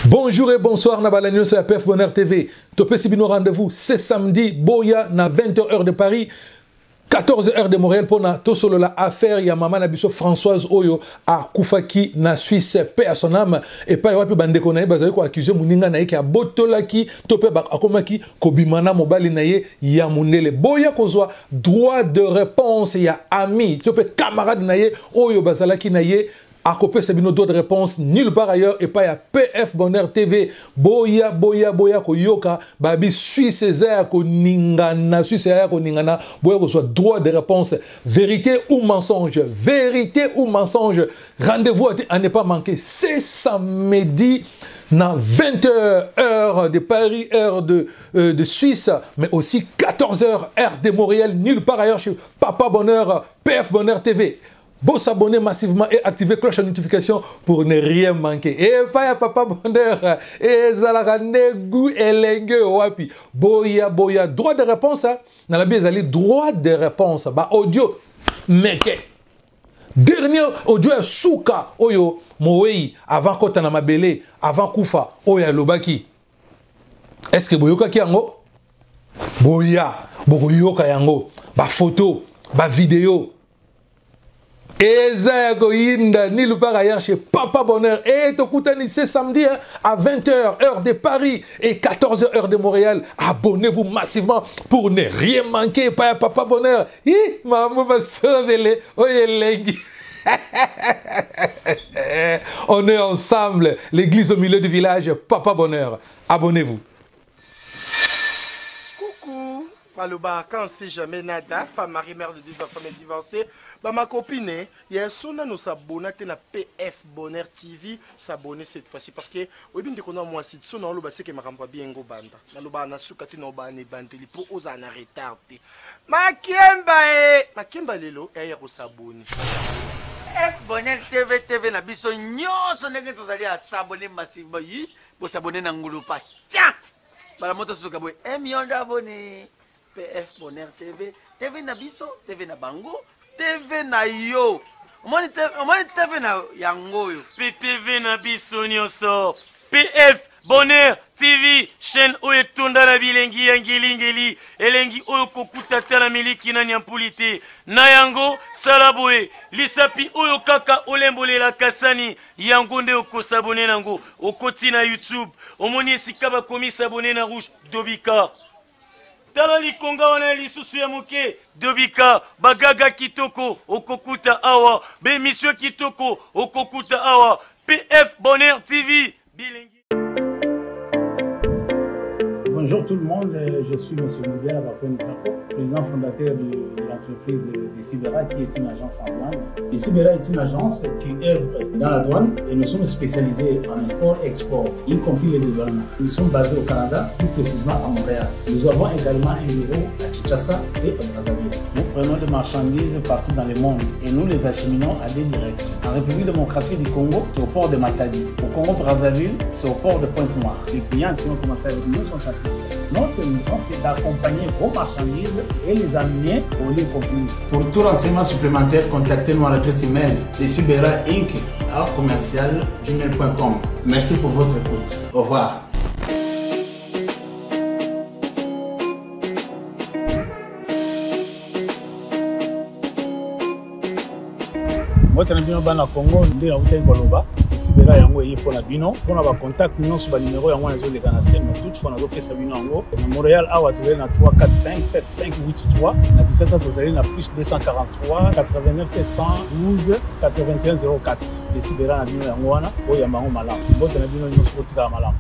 Bonjour et bonsoir, Nabalanio, c'est la PF Bonheur TV. Topé Sibino rendez-vous, c'est samedi, Boya, na 20h de Paris, 14h de Montréal, pour na tosolo la affaire, ya maman Nabiso Françoise Oyo, à Koufaki, na Suisse, paix à son âme, et pas yawapi bandeko naye, bazaye ko accusé, mouninga naye, ki a botolaki, topé bak akomaki, kobimana mobali naye, ya mounele. Boya kozwa, droit de réponse, ya ami, topé camarade naye, Oyo bazalaki naye, à copier Sabino d'autres réponses nulle part ailleurs et pas à PF Bonheur TV. Boya ko yoka babi Suisse Césaire ko ningana Suisse Césaire ko ningana boya ko soit droit de réponse vérité ou mensonge rendez-vous à ne pas manquer c'est samedi na 20h heure de Paris heure de Suisse mais aussi 14h heure de Montréal nulle part ailleurs chez Papa Bonheur PF Bonheur TV. Bon s'abonner massivement et activer cloche de notification pour ne rien manquer. Et pas Papa Bonheur. Et Zalarandegu Elenge Wapi. Boya. Droit de réponse. Dans la biais droit de réponse. Bah audio. Meke. Dernier audio est Souka. Oyo. Moei. Avant Kotana Mabele. Avant Koufa. Oya Lobaki. Est-ce que Boyoka ki yango? Boya. Boyoka yango. Bah photo. Bah vidéo. Eza Goyinda, ni le par ailleurs chez Papa Bonheur. Et Tokoutani, c'est samedi hein, à 20h, heure de Paris et 14h, heure de Montréal. Abonnez-vous massivement pour ne rien manquer. Pas Papa Bonheur. Maman va sauver on est ensemble. L'église au milieu du village, Papa Bonheur. Abonnez-vous. Maloba, quand c'est jamais nada, femme mariée, mère de 2 enfants divorcée, bah ma copine, il y a un son nous s'abonner à PF Bonheur TV, s'abonner cette fois-ci parce que oui bien qu'on a moi si son on le c'est que ma ramba bien go banda. Maloba na sukati no ba ne banteli pour aux en retardé. Makemba lelo et ya ko s'abonner. PF Bonheur TV na biso nyonso ndenge tozali à s'abonner massivement yi, pour s'abonner na ngulupa. Tiens. Bala moto suka boy 1 million d'abonnés. PF Bonheur TV, TV na biso, TV na bango, TV na yo. Omani TV na yango yo. TV na biso nyonso. PF Bonheur TV, chaîne oyo tunda na bilengi yangeli elengi oyo kokuta tala miliki na nyampulite. Na yango salaboe, lisapi oyo kaka olembolela kasani, yango nde okosabone nango, okoti na YouTube. Omoni esika bakomi s'abonner na rouge Dobika. Tala likonga wana lisusu ya moke Dobika bagaga kitoko okokuta awa be monsieur kitoko okokuta awa PF Bonheur TV bilingi. Bonjour tout le monde, je suis M. Moubert Bakonizako, président fondateur de l'entreprise Decibera qui est une agence en douane. Decibera est une agence qui œuvre dans la douane et nous sommes spécialisés en import-export, y compris les dédouanements. Nous sommes basés au Canada, plus précisément à Montréal. Nous avons également un bureau à Kinshasa et à Brazzaville. Nous prenons des marchandises partout dans le monde et nous les acheminons à des directions. En République démocratique du Congo, c'est au port de Matadi. Au Congo-Brazzaville, c'est au port de Pointe-Noire. Les clients qui ont commencé avec nous sont satisfaits. Notre mission, c'est d'accompagner vos marchandises et les amener au lieu compris. Pour tout renseignement supplémentaire, contactez-nous à l'adresse email decibera.inc@gmail.com. Merci pour votre écoute. Au revoir. Moi, je suis au Congo, je suis au Decibera yango eye pona bino pona ba contact nyonso ba numéro yango nazo leka na scène mais toutefois nazo pesa bino yango na Montréal awa tozali na 345 7583 na Kinshasa tozali na plus 243 89 712 81 04 Decibera na bino yango wana oyo ya mango malamu bote na bino nyonso kotika malamu.